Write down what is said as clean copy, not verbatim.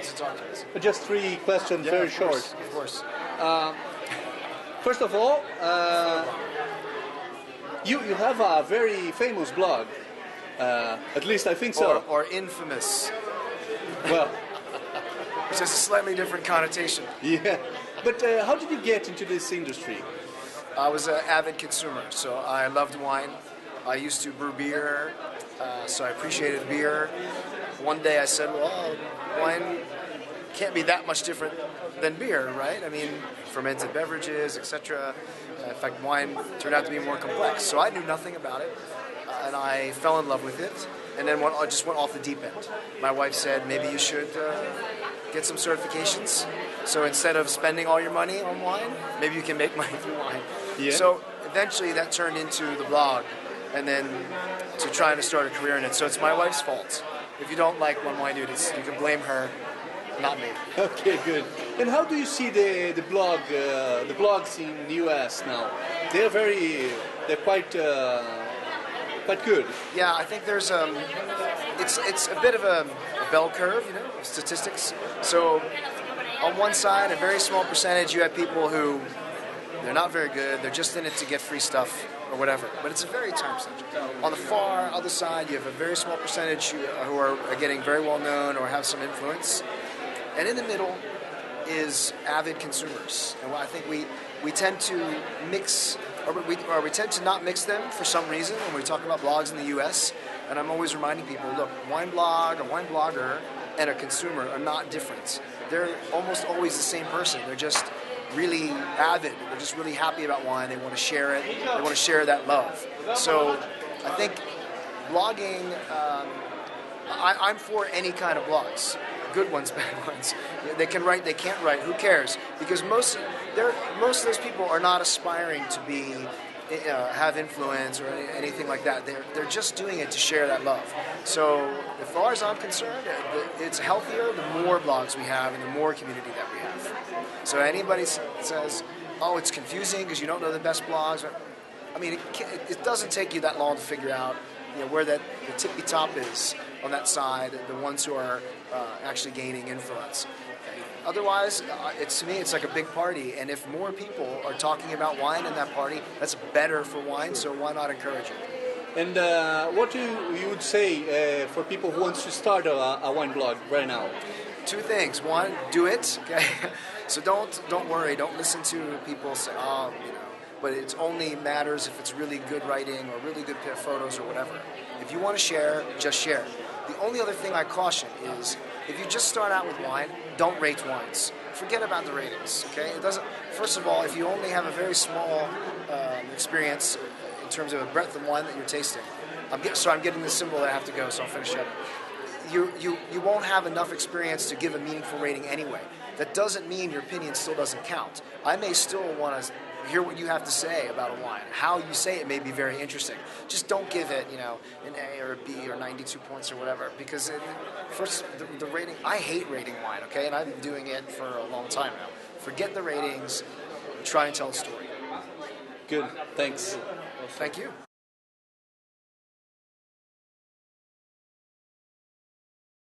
wants to talk to us. Just 3 questions, very short. Of course. First of all, you have a very famous blog. At least I think so. Or infamous. Well, which has a slightly different connotation. Yeah. But how did you get into this industry? I was an avid consumer, so I loved wine. I used to brew beer, so I appreciated beer. One day I said, well, wine can't be that much different than beer, right? I mean, fermented beverages, etc. In fact, wine turned out to be more complex. So I knew nothing about it, and I fell in love with it, and then I just went off the deep end. My wife said, maybe you should get some certifications. So instead of spending all your money on wine, maybe you can make money through wine. Yeah. So eventually that turned into the blog, and then to trying to start a career in it. So it's my wife's fault. If you don't like One Wine Dude, you can blame her, not me. Okay, good. And how do you see the blogs in the US now? They're quite good. Yeah, I think there's it's a bit of a bell curve, of statistics. So on one side, a very small percentage, you have people who they're not very good. They're just in it to get free stuff or whatever. But it's a very tiny percentage. On the far other side, you have a very small percentage who are getting very well known or have some influence. And in the middle is avid consumers. And I think we tend to mix, or we tend to not mix them for some reason when we talk about blogs in the U.S. And I'm always reminding people, look, wine blog, a wine blogger, and a consumer are not different. They're almost always the same person. They're just really avid. They're just really happy about wine. They want to share it. They want to share that love. So I think blogging, I'm for any kind of blogs. Good ones, bad ones. They can write, they can't write. Who cares? Because most of those people are not aspiring to be have influence or anything like that. They're just doing it to share that love. So as far as I'm concerned, it's healthier the more blogs we have and the more community that we have. So anybody says, oh, it's confusing because you don't know the best blogs. I mean, it doesn't take you that long to figure out where the tippy top is on that side, the ones who are actually gaining influence. Otherwise, to me, it's like a big party, and if more people are talking about wine in that party, that's better for wine, so why not encourage it? And what you would say for people who want to start a wine blog right now? 2 things. One, do it, okay? So don't worry, don't listen to people say, but it only matters if it's really good writing or really good photos or whatever. If you want to share, just share. The only other thing I caution is, if you just start out with wine, don't rate wines. Forget about the ratings, okay? It doesn't. First of all, if you only have a very small experience in terms of a breadth of wine that you're tasting, I'm getting the symbol that I have to go, so I'll finish up. You won't have enough experience to give a meaningful rating anyway. That doesn't mean your opinion still doesn't count. I may still want to hear what you have to say about a wine. How you say it may be very interesting. Just don't give it, an A or a B or 92 points or whatever. Because first, the rating, I hate rating wine, okay? And I've been doing it for a long time now. Forget the ratings, try and tell a story. Good, thanks. Well, thank you.